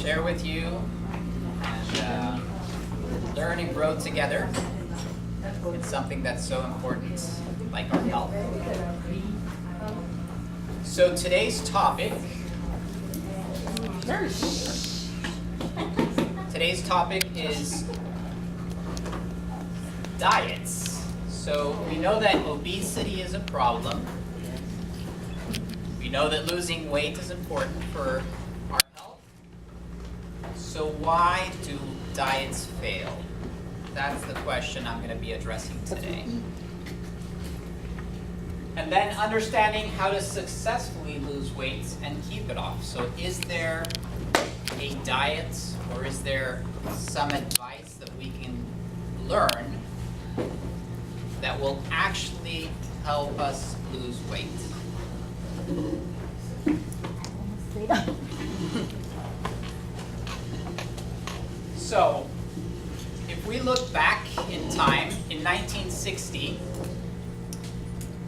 share with you and learn and grow together in something that's so important, like our health. So today's topic is diets. So we know that obesity is a problem. We know that losing weight is important for our health. So why do diets fail? That's the question I'm going to be addressing today. And then understanding how to successfully lose weight and keep it off. So is there a diet or is there some advice that we can learn that will actually help us lose weight? So, if we look back in time, in 1960,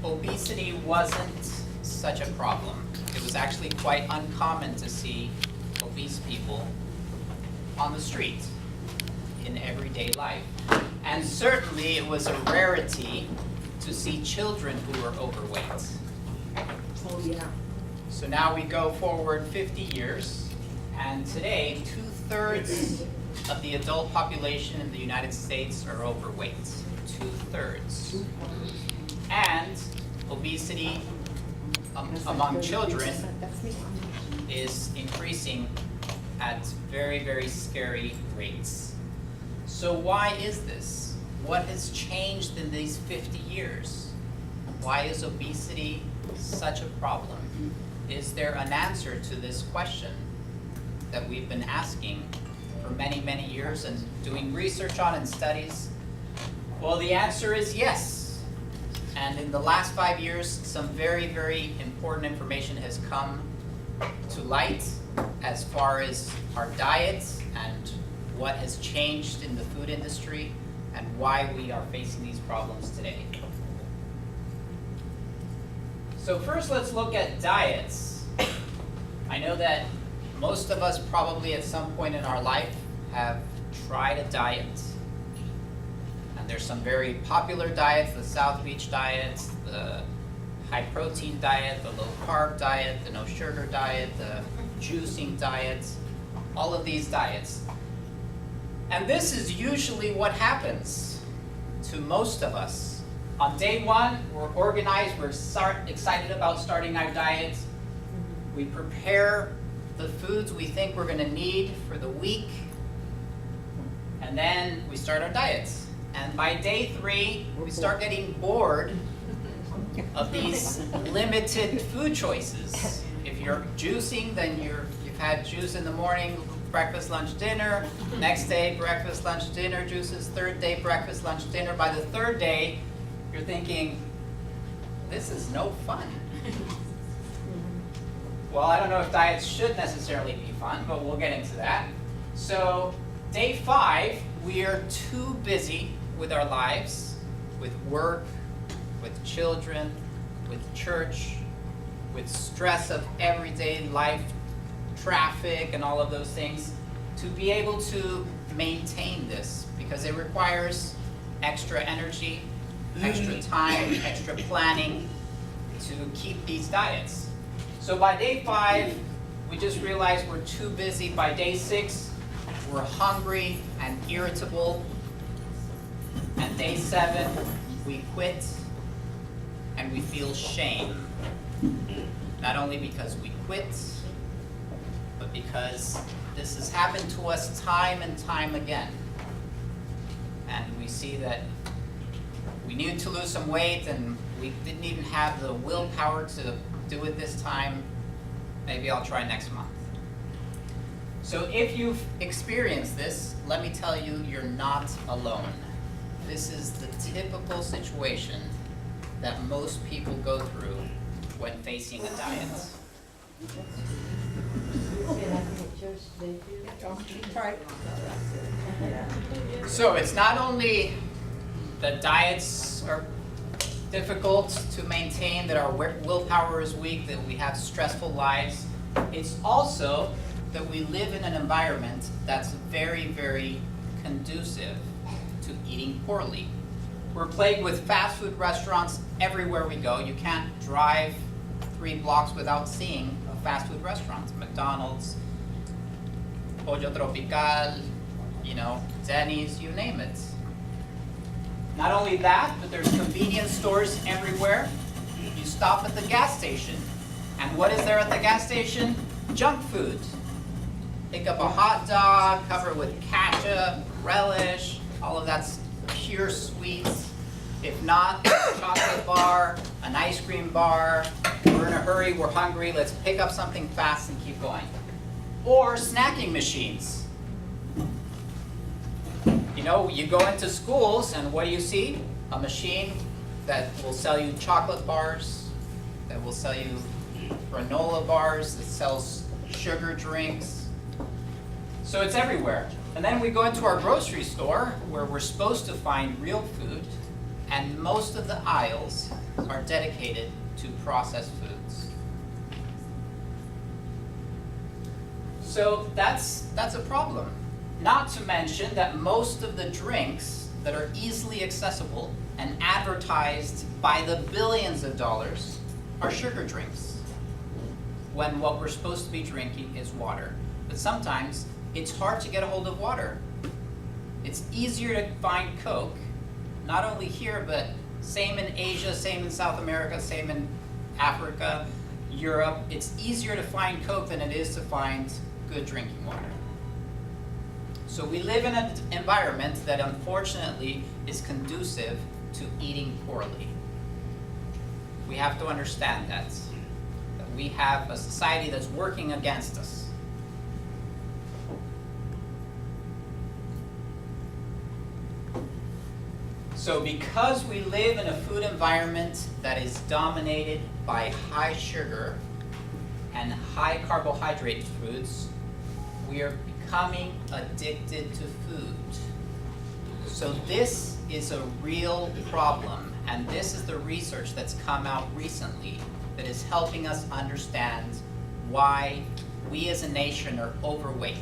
obesity wasn't such a problem. It was actually quite uncommon to see obese people on the street in everyday life. And certainly it was a rarity to see children who were overweight. Oh, yeah. So now we go forward 50 years, and today 2/3 of the adult population in the United States are overweight. 2/3. And obesity among children is increasing at very, very scary rates. So why is this? What has changed in these 50 years? Why is obesity such a problem? Is there an answer to this question that we've been asking for many, many years and doing research on and studies? Well, the answer is yes. And in the last 5 years, some very, very important information has come to light as far as our diets and what has changed in the food industry and why we are facing these problems today. So first, let's look at diets. I know that most of us probably at some point in our life have tried a diet. And there's some very popular diets, the South Beach diet, the high protein diet, the low carb diet, the no sugar diet, the juicing diet, all of these diets. And this is usually what happens to most of us. On day one, we're organized, we're excited about starting our diet. We prepare the foods we think we're going to need for the week. And then we start our diets. And by day 3, we start getting bored of these limited food choices. If you're juicing, then you've had juice in the morning, breakfast, lunch, dinner. Next day, breakfast, lunch, dinner juices. Third day, breakfast, lunch, dinner. By the third day, you're thinking, this is no fun. Well, I don't know if diets should necessarily be fun, but we'll get into that. So, day 5, we are too busy with our lives, with work, with children, with church, with stress of everyday life, traffic, and all of those things, to be able to maintain this, because it requires extra energy, extra time, extra planning to keep these diets. So by day 5, we just realized we're too busy. By day 6, we're hungry and irritable. And day 7, we quit and we feel shame. Not only because we quit, but because this has happened to us time and time again. And we see that we needed to lose some weight and we didn't even have the willpower to do it this time. Maybe I'll try next month. So if you've experienced this, let me tell you, you're not alone. This is the typical situation that most people go through when facing a diet. So it's not only that diets are difficult to maintain, that our willpower is weak, that we have stressful lives. It's also that we live in an environment that's very, very conducive to eating poorly. We're plagued with fast food restaurants everywhere we go. You can't drive 3 blocks without seeing a fast food restaurant. McDonald's, Pollo Tropical, Denny's, you name it. Not only that, but there's convenience stores everywhere. You stop at the gas station, and what is there at the gas station? Junk food. Pick up a hot dog, cover it with ketchup, relish, all of that's pure sweets. If not, a chocolate bar, an ice cream bar, we're in a hurry, we're hungry, let's pick up something fast and keep going. Or snacking machines. You go into schools and what do you see? A machine that will sell you chocolate bars, that will sell you granola bars, that sells sugar drinks. So it's everywhere. And then we go into our grocery store where we're supposed to find real food, and most of the aisles are dedicated to processed foods. So that's a problem. Not to mention that most of the drinks that are easily accessible and advertised by the billions of dollars are sugar drinks, when what we're supposed to be drinking is water. But sometimes it's hard to get a hold of water. It's easier to find Coke, not only here, but same in Asia, same in South America, same in Africa, Europe. It's easier to find Coke than it is to find good drinking water. So we live in an environment that unfortunately is conducive to eating poorly. We have to understand that we have a society that's working against us. So because we live in a food environment that is dominated by high sugar and high carbohydrate foods, we are becoming addicted to food. So this is a real problem, and this is the research that's come out recently that is helping us understand why we as a nation are overweight.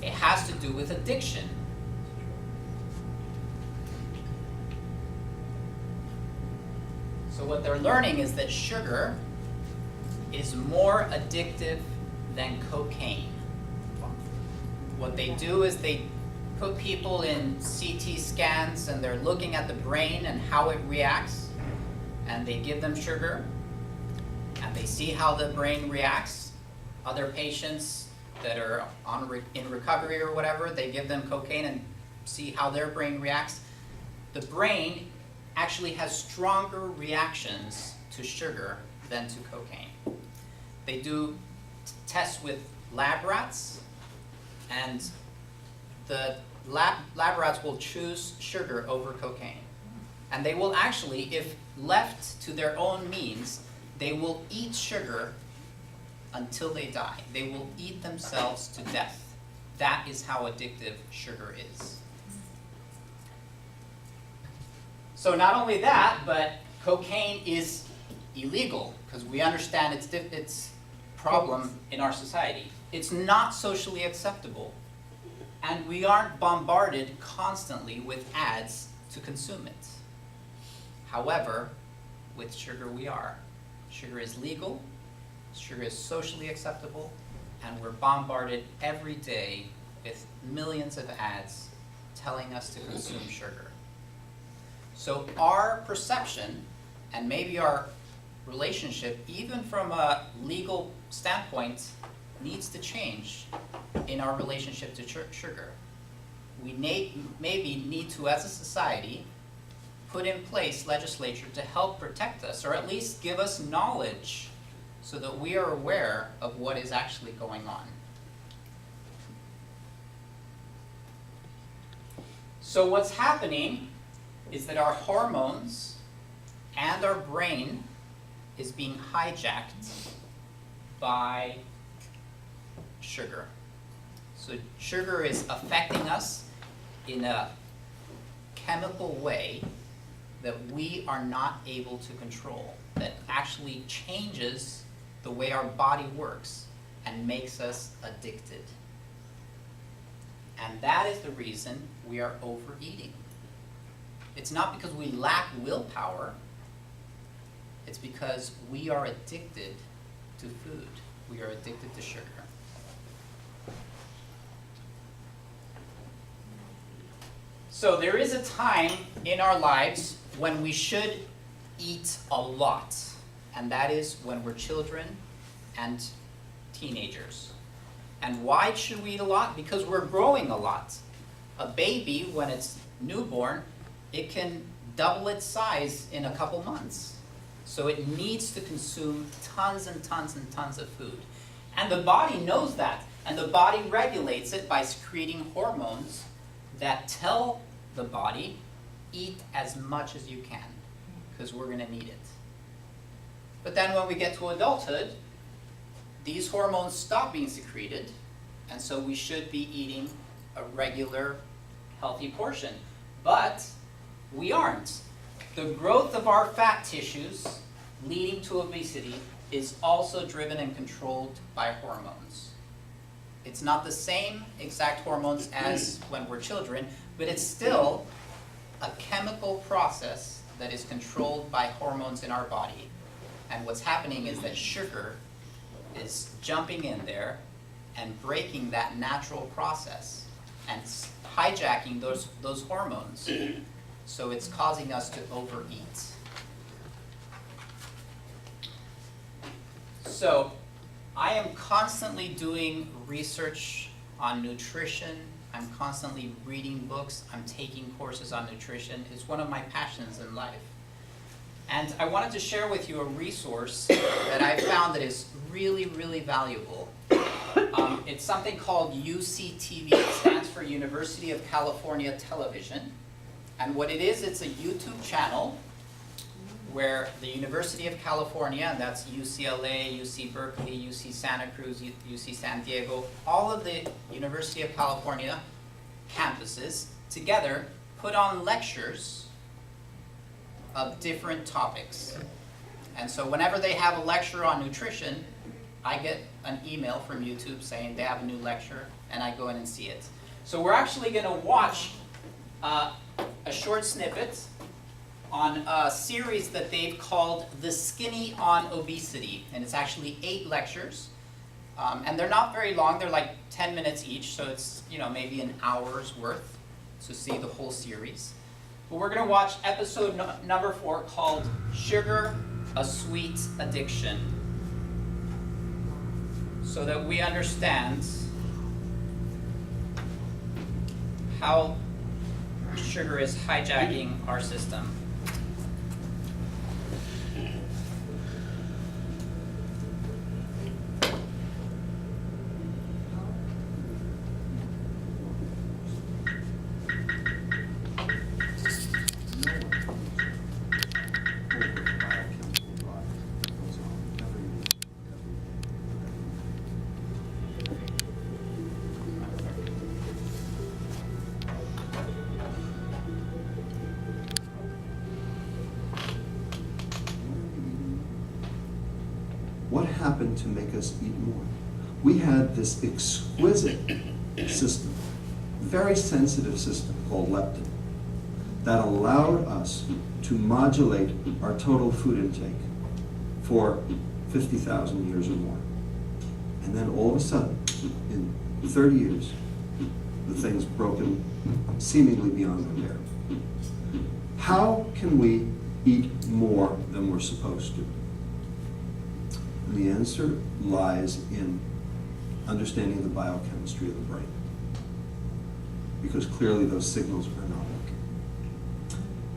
It has to do with addiction. So what they're learning is that sugar is more addictive than cocaine. What they do is they put people in CT scans and they're looking at the brain and how it reacts, and they give them sugar and they see how the brain reacts. Other patients that are in recovery or whatever, they give them cocaine and see how their brain reacts. The brain actually has stronger reactions to sugar than to cocaine. They do tests with lab rats, and the lab rats will choose sugar over cocaine. And they will actually, if left to their own means, they will eat sugar until they die. They will eat themselves to death. That is how addictive sugar is. So not only that, but cocaine is illegal, because we understand its problem in our society. It's not socially acceptable, and we aren't bombarded constantly with ads to consume it. However, with sugar we are. Sugar is legal, sugar is socially acceptable, and we're bombarded every day with millions of ads telling us to consume sugar. So our perception, and maybe our relationship, even from a legal standpoint, needs to change in our relationship to sugar. We maybe need to, as a society, put in place legislation to help protect us, or at least give us knowledge so that we are aware of what is actually going on. So what's happening is that our hormones and our brain is being hijacked by sugar. So sugar is affecting us in a chemical way that we are not able to control, that actually changes the way our body works. and makes us addicted. And that is the reason we are overeating. It's not because we lack willpower, it's because we are addicted to food. We are addicted to sugar. So there is a time in our lives when we should eat a lot, and that is when we're children and teenagers. And why should we eat a lot? Because we're growing a lot. A baby, when it's newborn, it can double its size in a couple months. So it needs to consume tons and tons and tons of food. And the body knows that, and the body regulates it by secreting hormones that tell the body, eat as much as you can, because we're going to need it. But then when we get to adulthood, these hormones stop being secreted, and so we should be eating a regular, healthy portion. But we aren't. The growth of our fat tissues leading to obesity is also driven and controlled by hormones. It's not the same exact hormones as when we're children, but it's still a chemical process that is controlled by hormones in our body. And what's happening is that sugar is jumping in there and breaking that natural process and hijacking those hormones. So it's causing us to overeat. So I am constantly doing research on nutrition. I'm constantly reading books. I'm taking courses on nutrition. It's one of my passions in life. And I wanted to share with you a resource that I found that is really, really valuable. It's something called UCTV. It stands for University of California Television. And what it is, it's a YouTube channel where the University of California, and that's UCLA, UC Berkeley, UC Santa Cruz, UC San Diego, all of the University of California campuses together put on lectures of different topics. And so whenever they have a lecture on nutrition, I get an email from YouTube saying they have a new lecture, and I go in and see it. So we're actually going to watch a short snippet on a series that they've called The Skinny on Obesity. And it's actually 8 lectures. And they're not very long. They're like 10 minutes each, so it's maybe an hour's worth to see the whole series. But we're going to watch episode number 4 called Sugar, a Sweet Addiction, so that we understand how sugar is hijacking our system. What happened to make us eat more? We had this exquisite system, very sensitive system called leptin, that allowed us to modulate our total food intake for 50,000 years or more. And then all of a sudden, in 30 years, the thing's broken seemingly beyond repair. How can we eat more than we're supposed to? And the answer lies in understanding the biochemistry of the brain, because clearly those signals are not working.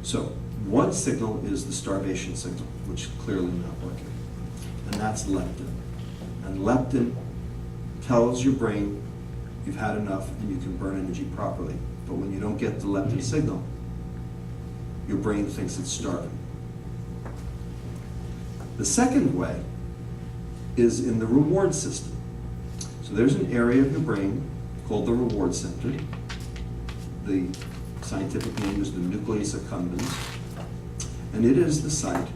So one signal is the starvation signal, which is clearly not working, and that's leptin. And leptin tells your brain you've had enough and you can burn energy properly. But when you don't get the leptin signal, your brain thinks it's starving. The second way is in the reward system. So there's an area of your brain called the reward center. The scientific name is the nucleus accumbens. And it is the site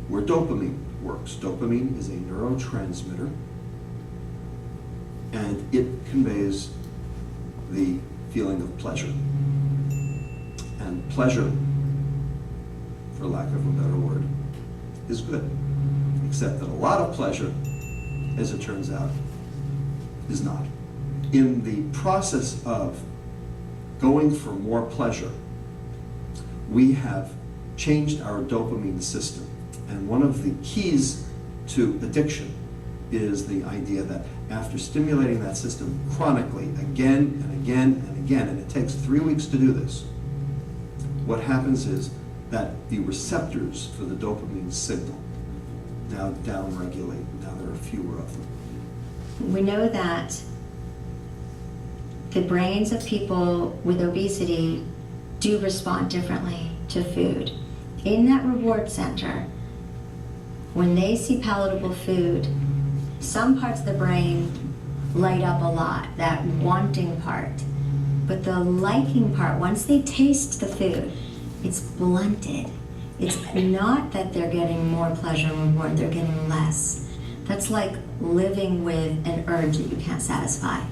where dopamine works. Dopamine is a neurotransmitter and it conveys the feeling of pleasure. And pleasure, for lack of a better word, is good. Except that a lot of pleasure, as it turns out, is not. In the process of going for more pleasure, we have changed our dopamine system. And one of the keys to addiction is the idea that after stimulating that system chronically, again and again and again, and it takes 3 weeks to do this, what happens is that the receptors for the dopamine signal now downregulate. Now there are fewer of them. We know that the brains of people with obesity do respond differently to food. In that reward center, when they see palatable food, some parts of the brain light up a lot, that wanting part. But the liking part, once they taste the food, it's blunted. It's not that they're getting more pleasure and reward, they're getting less. That's like living with an urge that you can't satisfy.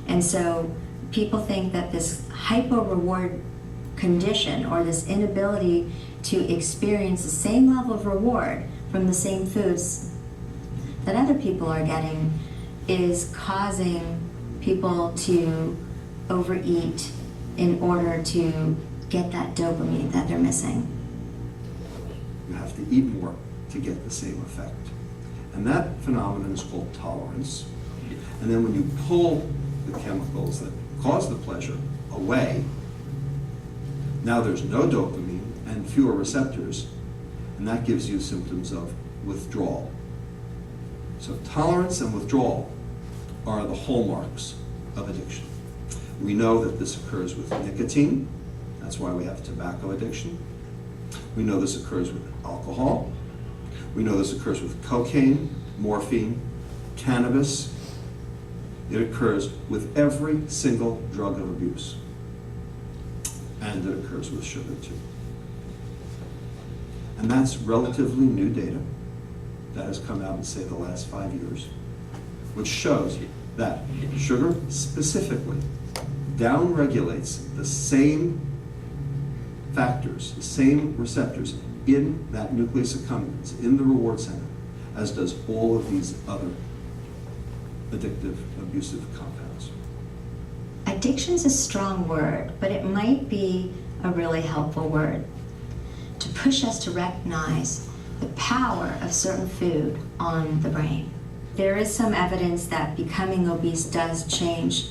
And so people think that this hypo-reward condition, or this inability to experience the same level of reward from the same foods that other people are getting, is causing people to overeat in order to get that dopamine that they're missing. You have to eat more to get the same effect. And that phenomenon is called tolerance. And then when you pull the chemicals that cause the pleasure away, now there's no dopamine and fewer receptors, and that gives you symptoms of withdrawal. So tolerance and withdrawal are the hallmarks of addiction. We know that this occurs with nicotine. That's why we have tobacco addiction. We know this occurs with alcohol. We know this occurs with cocaine, morphine, cannabis. It occurs with every single drug of abuse. And it occurs with sugar too. And that's relatively new data that has come out in, say, the last 5 years, which shows that sugar specifically downregulates the same factors, the same receptors in that nucleus accumbens, in the reward center, as does all of these other addictive, abusive compounds. Addiction's a strong word, but it might be a really helpful word to push us to recognize the power of certain food on the brain. There is some evidence that becoming obese does change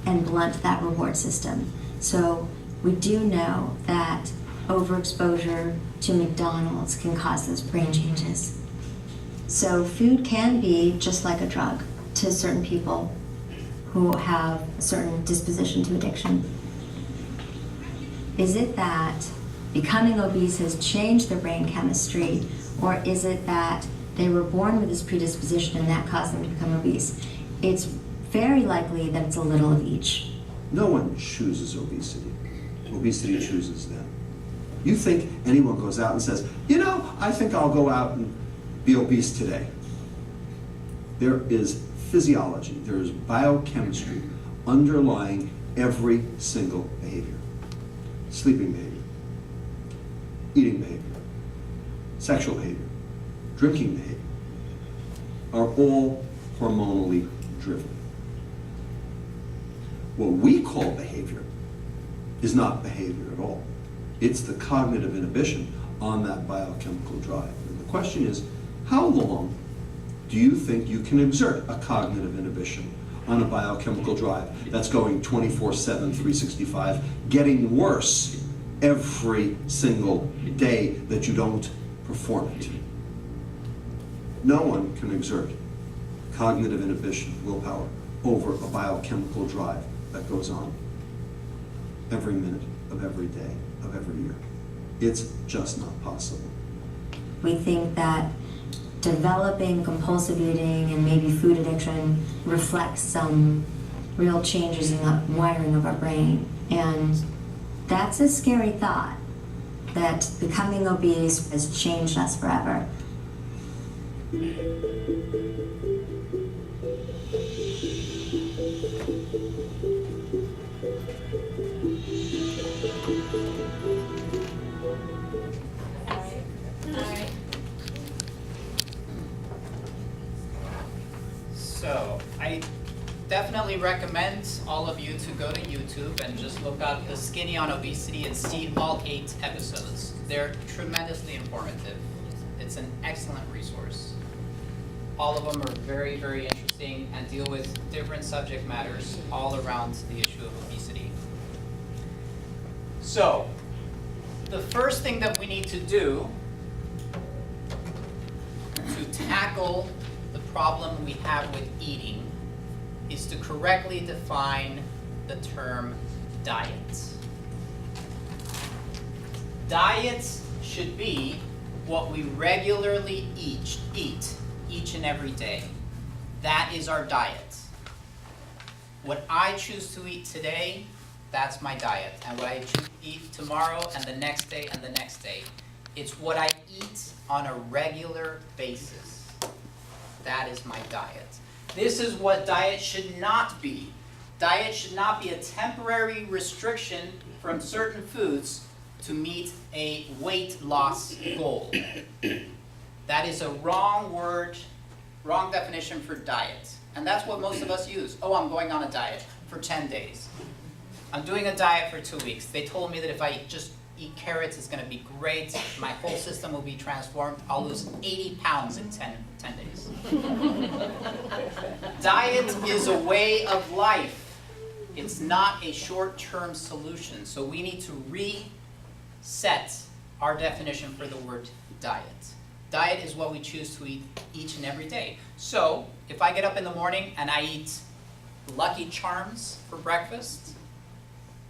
and blunt that reward system. So we do know that overexposure to McDonald's can cause those brain changes. So food can be just like a drug to certain people who have a certain disposition to addiction. Is it that becoming obese has changed their brain chemistry, or is it that they were born with this predisposition and that caused them to become obese? It's very likely that it's a little of each. No one chooses obesity. Obesity chooses them. You think anyone goes out and says, you know, I think I'll go out and be obese today. There is physiology, there is biochemistry underlying every single behavior. Sleeping behavior, eating behavior, sexual behavior, drinking behavior are all hormonally driven. What we call behavior is not behavior at all. It's the cognitive inhibition on that biochemical drive. And the question is, how long do you think you can exert a cognitive inhibition on a biochemical drive that's going 24/7, 365, getting worse every single day that you don't perform it? No one can exert cognitive inhibition, willpower, over a biochemical drive that goes on every minute of every day of every year. It's just not possible. We think that developing compulsive eating and maybe food addiction reflects some real changes in the wiring of our brain. And that's a scary thought, that becoming obese has changed us forever. So, I definitely recommend all of you to go to YouTube and just look up The Skinny on Obesity and see all 8 episodes. They're tremendously informative. It's an excellent resource. All of them are very, very interesting and deal with different subject matters all around the issue of obesity. So, the first thing that we need to do to tackle the problem we have with eating is to correctly define the term diet. Diet should be what we regularly eat each and every day. That is our diet. What I choose to eat today, that's my diet. And what I choose to eat tomorrow and the next day and the next day. It's what I eat on a regular basis. That is my diet. This is what diet should not be. Diet should not be a temporary restriction from certain foods to meet a weight loss goal. That is a wrong word, wrong definition for diet. And that's what most of us use. Oh, I'm going on a diet for 10 days. I'm doing a diet for 2 weeks. They told me that if I just eat carrots, it's going to be great. My whole system will be transformed. I'll lose 80 pounds in 10 days. Diet is a way of life. It's not a short-term solution. So we need to reset our definition for the word diet. Diet is what we choose to eat each and every day. So if I get up in the morning and I eat Lucky Charms for breakfast,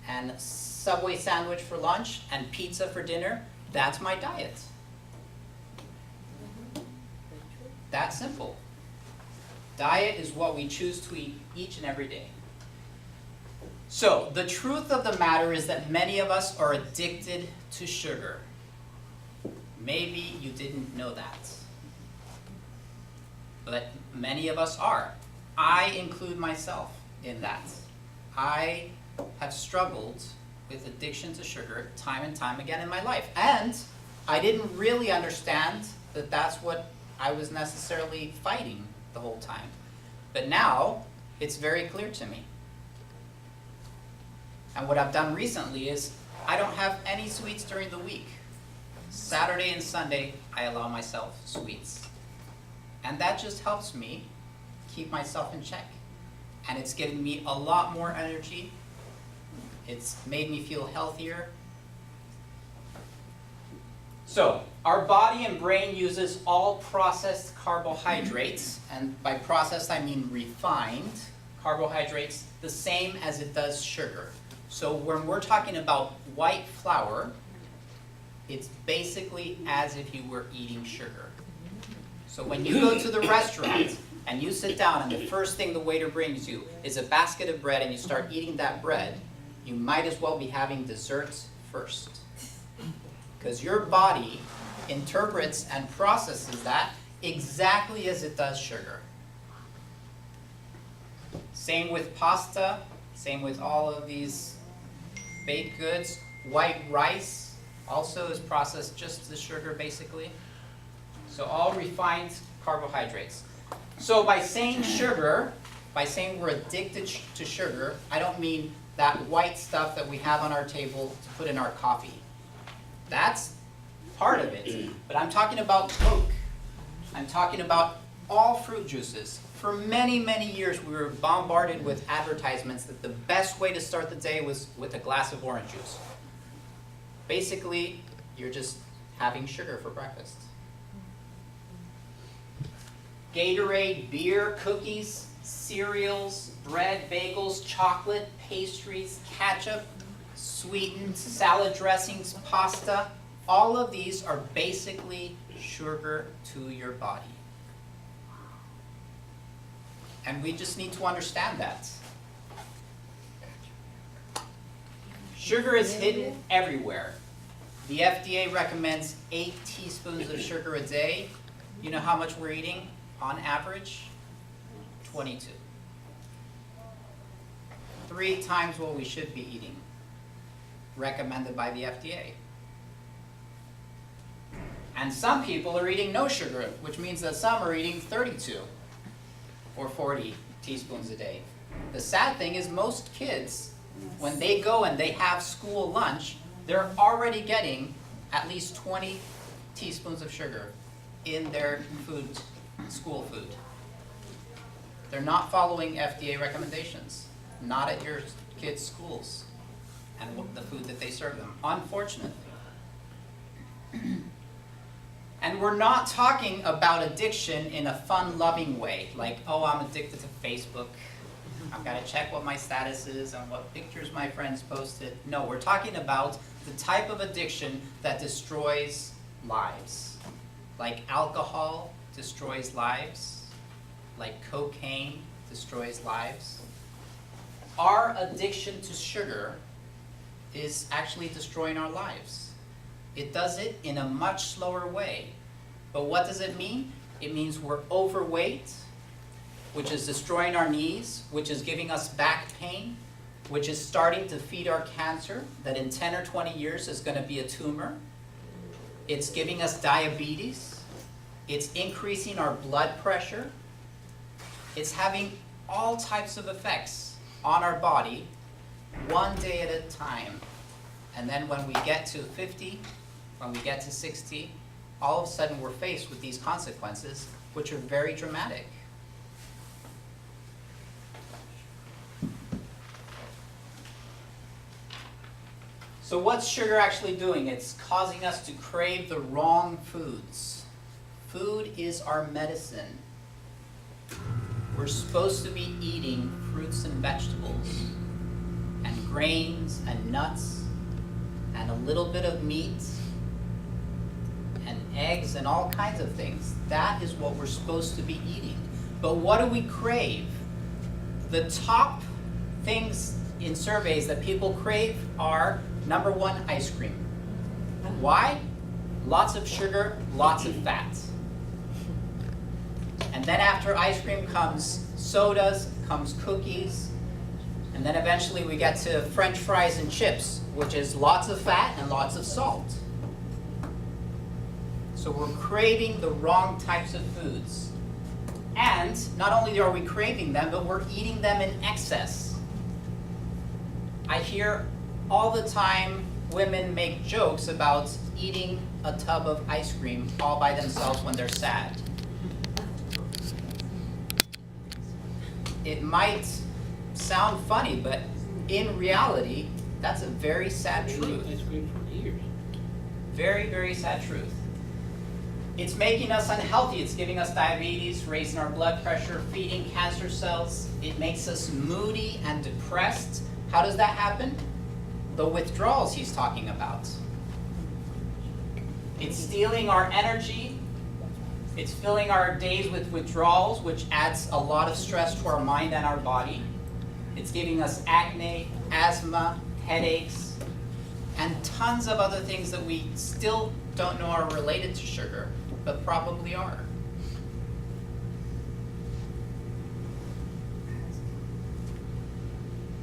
and Subway sandwich for lunch, and pizza for dinner, that's my diet. That's simple. Diet is what we choose to eat each and every day. So, the truth of the matter is that many of us are addicted to sugar. Maybe you didn't know that. But many of us are. I include myself in that. I have struggled with addiction to sugar time and time again in my life. And I didn't really understand that that's what I was necessarily fighting the whole time. But now, it's very clear to me. And what I've done recently is, I don't have any sweets during the week. Saturday and Sunday, I allow myself sweets. And that just helps me keep myself in check. And it's given me a lot more energy. It's made me feel healthier. So, our body and brain uses all processed carbohydrates, and by processed I mean refined carbohydrates, the same as it does sugar. So when we're talking about white flour, it's basically as if you were eating sugar. So when you go to the restaurant and you sit down and the first thing the waiter brings you is a basket of bread and you start eating that bread, you might as well be having dessert first. Because your body interprets and processes that exactly as it does sugar. Same with pasta, same with all of these baked goods. White rice also is processed just as sugar basically. So all refined carbohydrates. So by saying sugar, by saying we're addicted to sugar, I don't mean that white stuff that we have on our table to put in our coffee. That's part of it. But I'm talking about Coke. I'm talking about all fruit juices. For many, many years, we were bombarded with advertisements that the best way to start the day was with a glass of orange juice. Basically, you're just having sugar for breakfast. Gatorade, beer, cookies, cereals, bread, bagels, chocolate, pastries, ketchup, sweetened salad dressings, pasta, all of these are basically sugar to your body. And we just need to understand that. Sugar is hidden everywhere. The FDA recommends 8 teaspoons of sugar a day. You know how much we're eating on average? 22. 3 times what we should be eating, recommended by the FDA. And some people are eating no sugar, which means that some are eating 32. or 40 teaspoons a day. The sad thing is most kids, when they go and they have school lunch, they're already getting at least 20 teaspoons of sugar in their food, school food. They're not following FDA recommendations, not at your kids' schools and the food that they serve them, unfortunately. And we're not talking about addiction in a fun-loving way, like, oh, I'm addicted to Facebook. I've got to check what my status is and what pictures my friends posted. No, we're talking about the type of addiction that destroys lives. Like alcohol destroys lives, like cocaine destroys lives. Our addiction to sugar is actually destroying our lives. It does it in a much slower way. But what does it mean? It means we're overweight, which is destroying our knees, which is giving us back pain, which is starting to feed our cancer that in 10 or 20 years is going to be a tumor. It's giving us diabetes. It's increasing our blood pressure. It's having all types of effects on our body one day at a time. And then when we get to 50, when we get to 60, all of a sudden we're faced with these consequences, which are very dramatic. So what's sugar actually doing? It's causing us to crave the wrong foods. Food is our medicine. We're supposed to be eating fruits and vegetables, and grains and nuts, and a little bit of meat, and eggs and all kinds of things. That is what we're supposed to be eating. But what do we crave? The top things in surveys that people crave are, number one, ice cream. Why? Lots of sugar, lots of fat. And then after ice cream comes sodas, comes cookies, and then eventually we get to French fries and chips, which is lots of fat and lots of salt. So we're craving the wrong types of foods. And not only are we craving them, but we're eating them in excess. I hear all the time women make jokes about eating a tub of ice cream all by themselves when they're sad. It might sound funny, but in reality, that's a very sad truth. Ice cream for years. Very, very sad truth. It's making us unhealthy. It's giving us diabetes, raising our blood pressure, feeding cancer cells. It makes us moody and depressed. How does that happen? The withdrawals he's talking about. It's stealing our energy. It's filling our days with withdrawals, which adds a lot of stress to our mind and our body. It's giving us acne, asthma, headaches, and tons of other things that we still don't know are related to sugar, but probably are.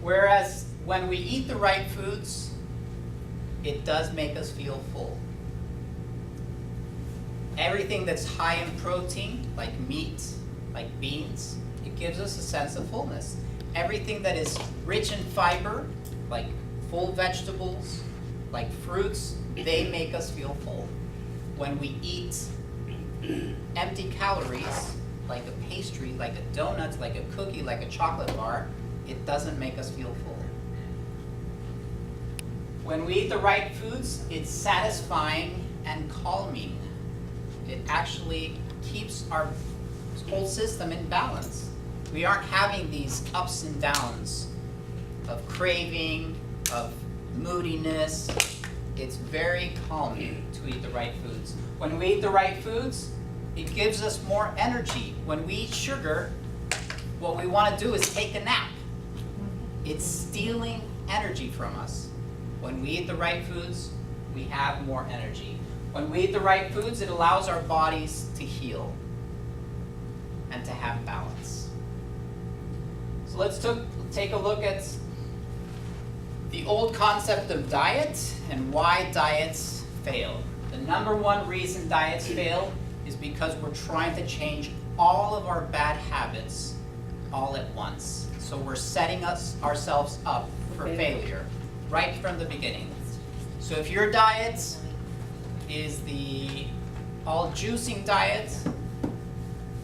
Whereas when we eat the right foods, it does make us feel full. Everything that's high in protein, like meat, like beans, it gives us a sense of fullness. Everything that is rich in fiber, like full vegetables, like fruits, they make us feel full. When we eat empty calories, like a pastry, like a donut, like a cookie, like a chocolate bar, it doesn't make us feel full. When we eat the right foods, it's satisfying and calming. It actually keeps our whole system in balance. We aren't having these ups and downs of craving, of moodiness. It's very calming to eat the right foods. When we eat the right foods, it gives us more energy. When we eat sugar, what we want to do is take a nap. It's stealing energy from us. When we eat the right foods, we have more energy. When we eat the right foods, it allows our bodies to heal and to have balance. So let's take a look at the old concept of diet and why diets fail. The number one reason diets fail is because we're trying to change all of our bad habits all at once. So we're setting ourselves up for failure right from the beginning. So if your diet is the all juicing diet,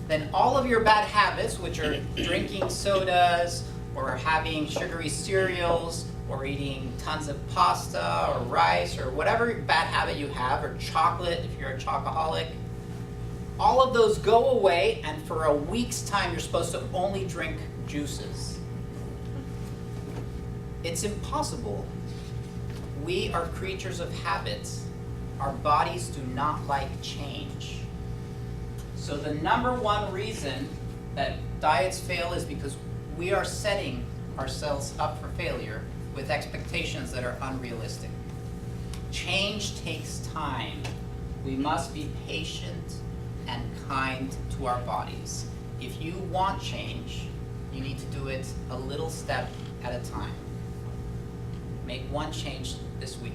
then all of your bad habits, which are drinking sodas, or having sugary cereals, or eating tons of pasta, or rice, or whatever bad habit you have, or chocolate if you're a chocoholic, all of those go away, and for a week's time you're supposed to only drink juices. It's impossible. We are creatures of habits. Our bodies do not like change. So the number one reason that diets fail is because we are setting ourselves up for failure with expectations that are unrealistic. Change takes time. We must be patient and kind to our bodies. If you want change, you need to do it a little step at a time. Make one change this week,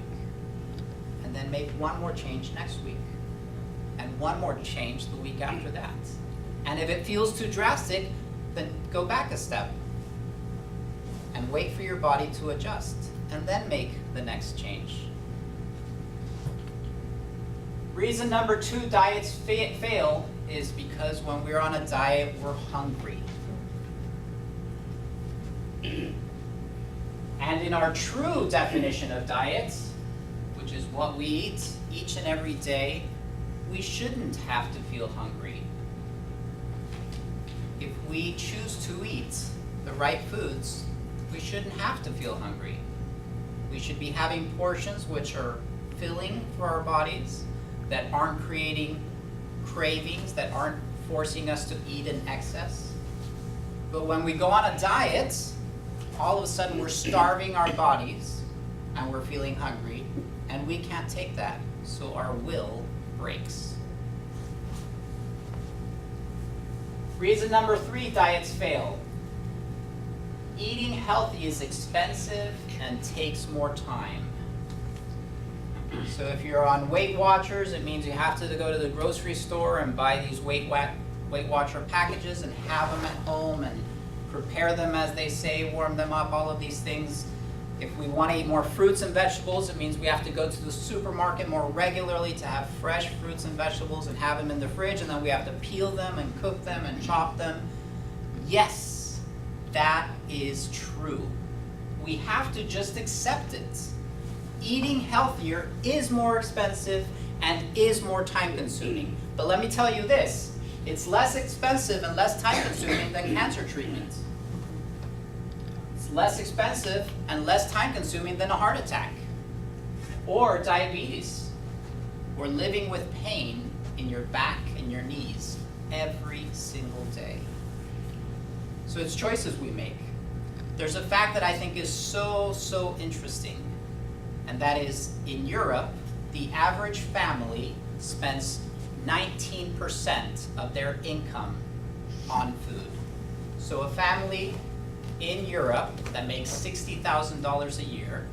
and then make one more change next week, and one more change the week after that. And if it feels too drastic, then go back a step and wait for your body to adjust, and then make the next change. Reason number 2 diets fail is because when we're on a diet, we're hungry. And in our true definition of diets, which is what we eat each and every day, we shouldn't have to feel hungry. If we choose to eat the right foods, we shouldn't have to feel hungry. We should be having portions which are filling for our bodies, that aren't creating cravings, that aren't forcing us to eat in excess. But when we go on a diet, all of a sudden we're starving our bodies and we're feeling hungry, and we can't take that, so our will breaks. Reason number 3 diets fail. Eating healthy is expensive and takes more time. So if you're on Weight Watchers, it means you have to go to the grocery store and buy these Weight Watcher packages and have them at home and prepare them as they say, warm them up, all of these things. If we want to eat more fruits and vegetables, it means we have to go to the supermarket more regularly to have fresh fruits and vegetables and have them in the fridge, and then we have to peel them and cook them and chop them. Yes, that is true. We have to just accept it. Eating healthier is more expensive and is more time consuming. But let me tell you this, it's less expensive and less time consuming than cancer treatment. It's less expensive and less time consuming than a heart attack or diabetes or living with pain in your back and your knees every single day. So it's choices we make. There's a fact that I think is so interesting, and that is in Europe, the average family spends 19% of their income on food. So a family in Europe that makes $60,000 a year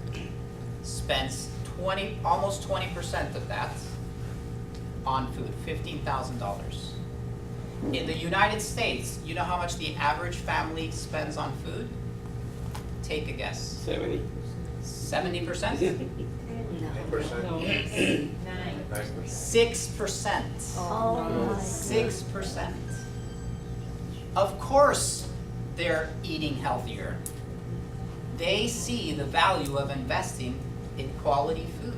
spends almost 20% of that on food, $15,000. In the United States, you know how much the average family spends on food? Take a guess. 70. 70%? 6%. Oh, 6%. Of course they're eating healthier. They see the value of investing in quality food.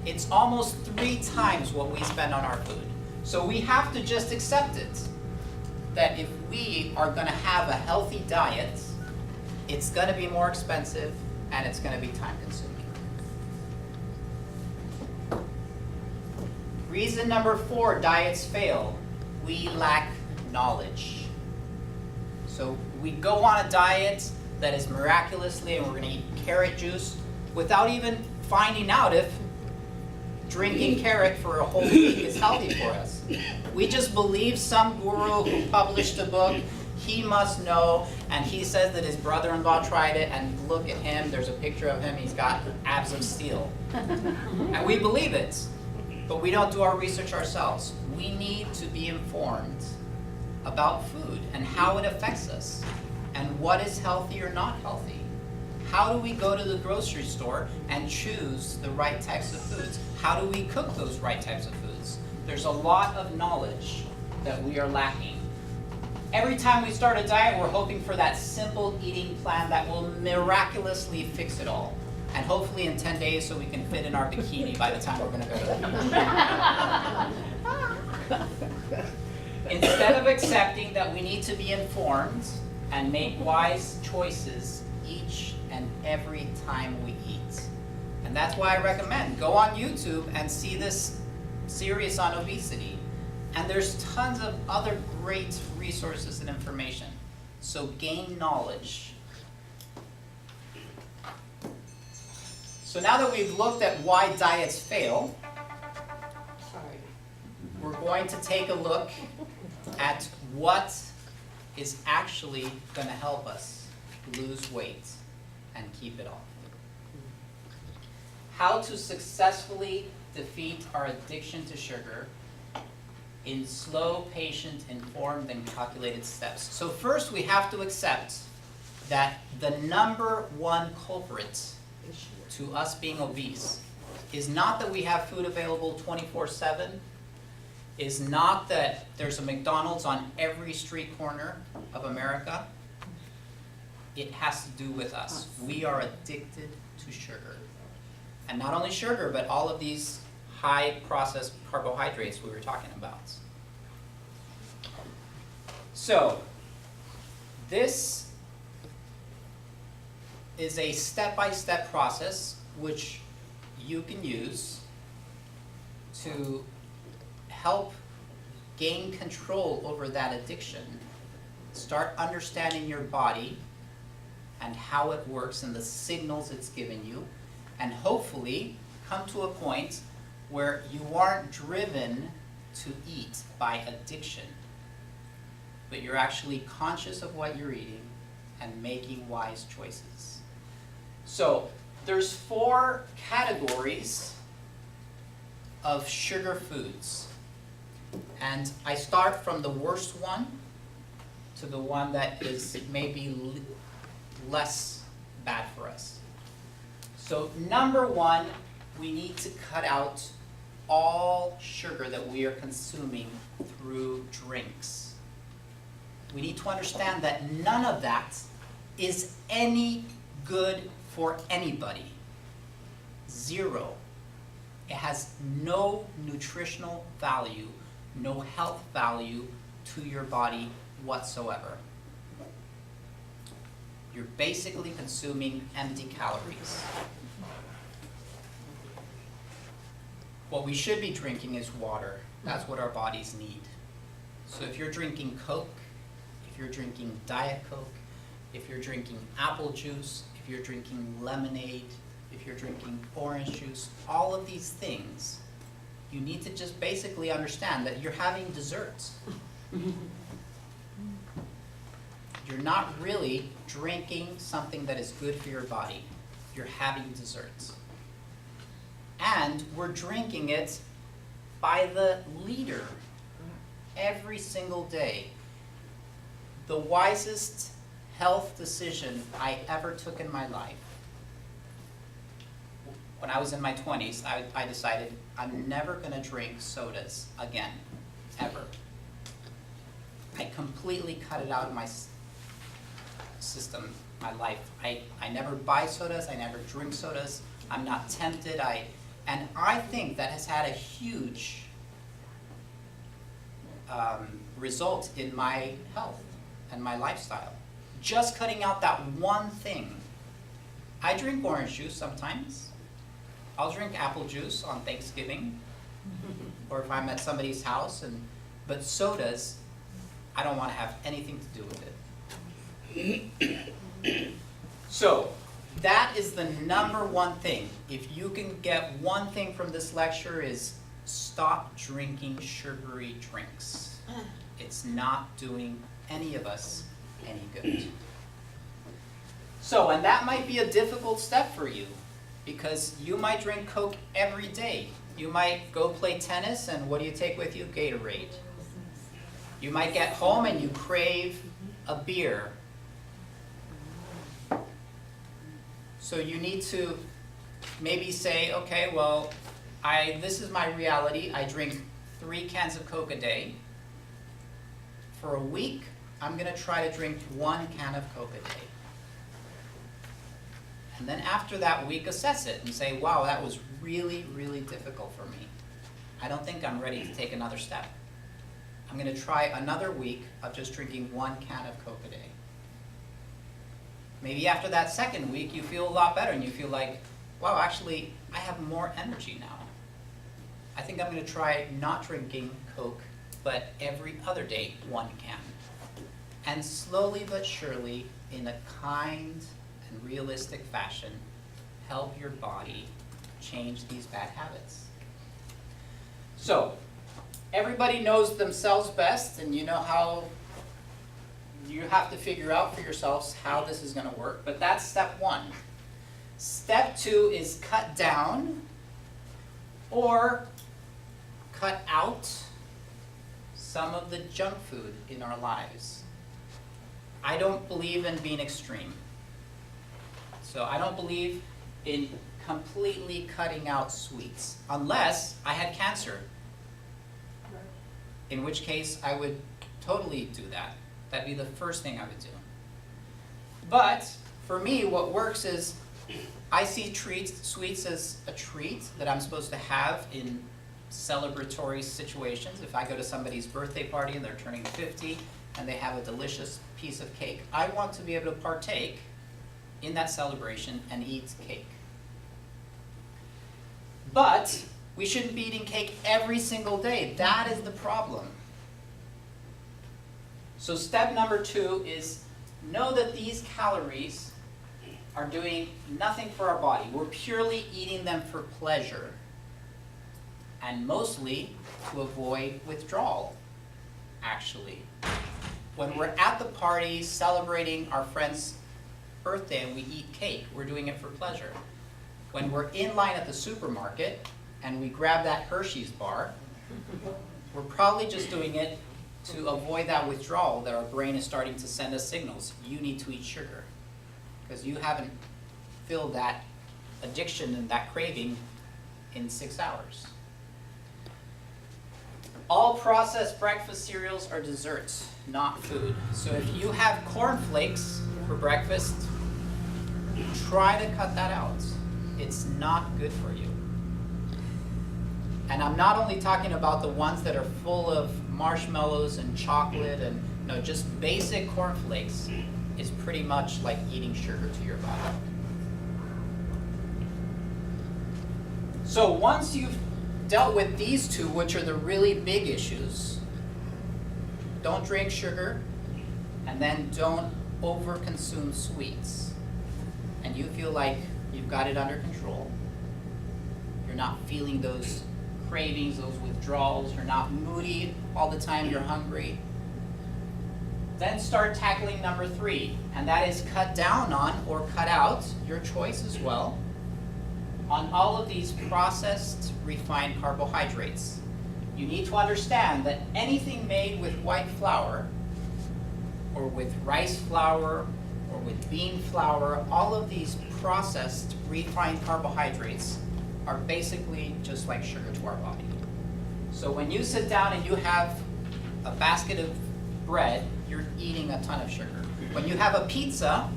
It's almost 3 times what we spend on our food. So we have to just accept it, that if we are going to have a healthy diet, it's going to be more expensive and it's going to be time consuming. Reason number 4 diets fail. We lack knowledge. So we go on a diet that is miraculously, and we're going to eat carrot juice without even finding out if drinking carrot for a whole week is healthy for us. We just believe some guru who published a book, he must know, and he says that his brother-in-law tried it, and look at him, there's a picture of him, he's got abs of steel. And we believe it, but we don't do our research ourselves. We need to be informed. about food and how it affects us and what is healthy or not healthy. How do we go to the grocery store and choose the right types of foods? How do we cook those right types of foods? There's a lot of knowledge that we are lacking. Every time we start a diet, we're hoping for that simple eating plan that will miraculously fix it all. And hopefully in 10 days so we can fit in our bikini by the time we're going to go to the beach. Instead of accepting that we need to be informed and make wise choices each and every time we eat. And that's why I recommend go on YouTube and see this series on obesity. And there's tons of other great resources and information. So gain knowledge. So now that we've looked at why diets fail, we're going to take a look at what is actually going to help us lose weight and keep it off. How to successfully defeat our addiction to sugar in slow, patient, informed, and calculated steps. So first we have to accept that the number one culprit to us being obese is not that we have food available 24/7, is not that there's a McDonald's on every street corner of America. It has to do with us. We are addicted to sugar. And not only sugar, but all of these high processed carbohydrates we were talking about. So, this is a step-by-step process which you can use to help gain control over that addiction. Start understanding your body and how it works and the signals it's giving you, and hopefully come to a point where you aren't driven to eat by addiction, but you're actually conscious of what you're eating and making wise choices. So there's 4 categories of sugar foods. And I start from the worst one to the one that is maybe less bad for us. So number 1, we need to cut out all sugar that we are consuming through drinks. We need to understand that none of that is any good for anybody. 0. It has no nutritional value, no health value to your body whatsoever. You're basically consuming empty calories. What we should be drinking is water. That's what our bodies need. So if you're drinking Coke, if you're drinking Diet Coke, if you're drinking apple juice, if you're drinking lemonade, if you're drinking orange juice, all of these things, you need to just basically understand that you're having desserts. You're not really drinking something that is good for your body. You're having desserts. And we're drinking it by the liter every single day. The wisest health decision I ever took in my life. When I was in my 20s, I decided I'm never going to drink sodas again, ever. I completely cut it out of my system, my life. I never buy sodas, I never drink sodas, I'm not tempted, and I think that has had a huge result in my health and my lifestyle. Just cutting out that one thing. I drink orange juice sometimes. I'll drink apple juice on Thanksgiving, or if I'm at somebody's house, but sodas, I don't want to have anything to do with it. So, that is the number one thing. If you can get one thing from this lecture is stop drinking sugary drinks. It's not doing any of us any good. So, and that might be a difficult step for you, because you might drink Coke every day. You might go play tennis, and what do you take with you? Gatorade. You might get home and you crave a beer. So you need to maybe say, okay, well, this is my reality. I drink 3 cans of Coke a day. For a week, I'm gonna try to drink 1 can of Coke a day. And then after that week, assess it and say, wow, that was really, really difficult for me. I don't think I'm ready to take another step. I'm gonna try another week of just drinking 1 can of Coke a day. Maybe after that second week, you feel a lot better and you feel like, wow, actually, I have more energy now. I think I'm gonna try not drinking Coke, but every other day, 1 can. And slowly but surely, in a kind and realistic fashion, help your body change these bad habits. So, everybody knows themselves best, and you know how you have to figure out for yourselves how this is gonna work, but that's step 1. Step 2 is cut down or cut out some of the junk food in our lives. I don't believe in being extreme. So I don't believe in completely cutting out sweets, unless I had cancer. In which case I would totally do that. That'd be the first thing I would do. But for me, what works is I see sweets as a treat that I'm supposed to have in celebratory situations. If I go to somebody's birthday party and they're turning 50 and they have a delicious piece of cake, I want to be able to partake in that celebration and eat cake. But we shouldn't be eating cake every single day. That is the problem. So step number 2 is know that these calories are doing nothing for our body. We're purely eating them for pleasure, and mostly to avoid withdrawal, actually. When we're at the party celebrating our friend's birthday and we eat cake, we're doing it for pleasure. When we're in line at the supermarket and we grab that Hershey's bar, we're probably just doing it to avoid that withdrawal that our brain is starting to send us signals. You need to eat sugar, because you haven't filled that addiction and that craving in 6 hours. All processed breakfast cereals are desserts, not food. So if you have cornflakes for breakfast, try to cut that out. It's not good for you. And I'm not only talking about the ones that are full of marshmallows and chocolate and no, just basic cornflakes is pretty much like eating sugar to your body. So once you've dealt with these 2, which are the really big issues, don't drink sugar, and then don't overconsume sweets, and you feel like you've got it under control, you're not feeling those cravings, those withdrawals, you're not moody all the time, you're hungry, then start tackling number 3, and that is cut down on or cut out, your choice as well, on all of these processed, refined carbohydrates. You need to understand that anything made with white flour, or with rice flour, or with bean flour, all of these processed, refined carbohydrates are basically just like sugar to our body. So when you sit down and you have a basket of bread, you're eating a ton of sugar. When you have a pizza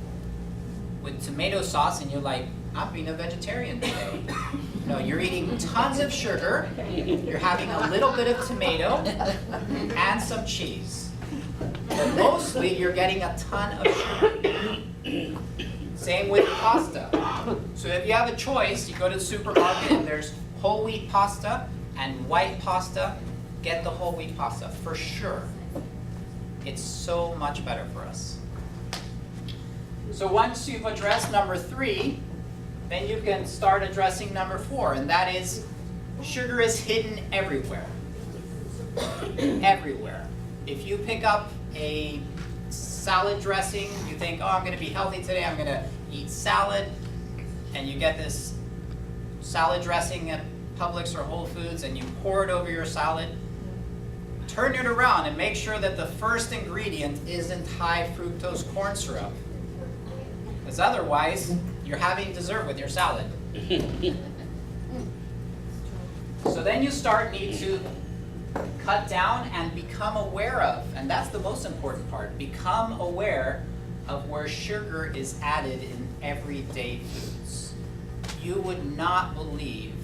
with tomato sauce and you're like, I'm being a vegetarian today. No, you're eating tons of sugar, you're having a little bit of tomato, and some cheese. But mostly you're getting a ton of sugar. Same with pasta. So if you have a choice, you go to the supermarket and there's whole wheat pasta and white pasta, get the whole wheat pasta, for sure. It's so much better for us. So once you've addressed number 3, then you can start addressing number 4, and that is sugar is hidden everywhere. Everywhere. If you pick up a salad dressing, you think, oh, I'm going to be healthy today, I'm going to eat salad, and you get this salad dressing at Publix or Whole Foods and you pour it over your salad, turn it around and make sure that the first ingredient isn't high fructose corn syrup. Because otherwise, you're having dessert with your salad. So then you need to cut down and become aware of, and that's the most important part, become aware of where sugar is added in everyday foods. You would not believe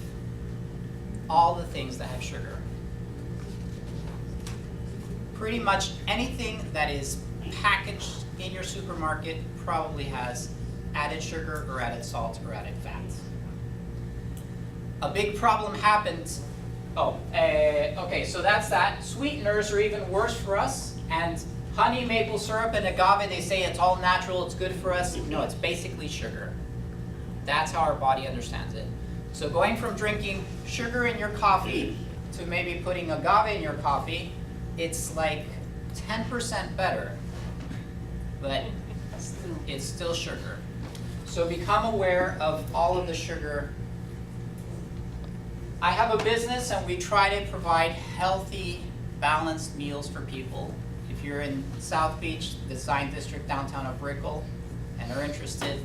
all the things that have sugar. Pretty much anything that is packaged in your supermarket probably has added sugar or added salt or added fat. A big problem happens, okay, so that's that. Sweeteners are even worse for us, and honey, maple syrup, and agave, they say it's all natural, it's good for us. No, it's basically sugar. That's how our body understands it. So going from drinking sugar in your coffee to maybe putting agave in your coffee, it's like 10% better, but it's still sugar. So become aware of all of the sugar. I have a business and we try to provide healthy, balanced meals for people. If you're in South Beach, the Design District downtown of Brickell, and are interested,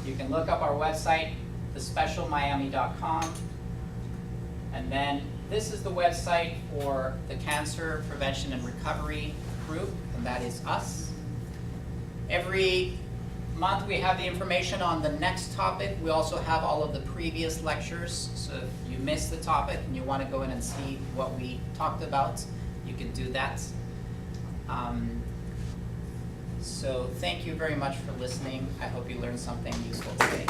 you can look up our website, thespecialmiami.com. And then this is the website for the Cancer Prevention and Recovery group, and that is us. Every month we have the information on the next topic. We also have all of the previous lectures, so if you missed the topic and you want to go in and see what we talked about, you can do that. So thank you very much for listening. I hope you learned something useful today.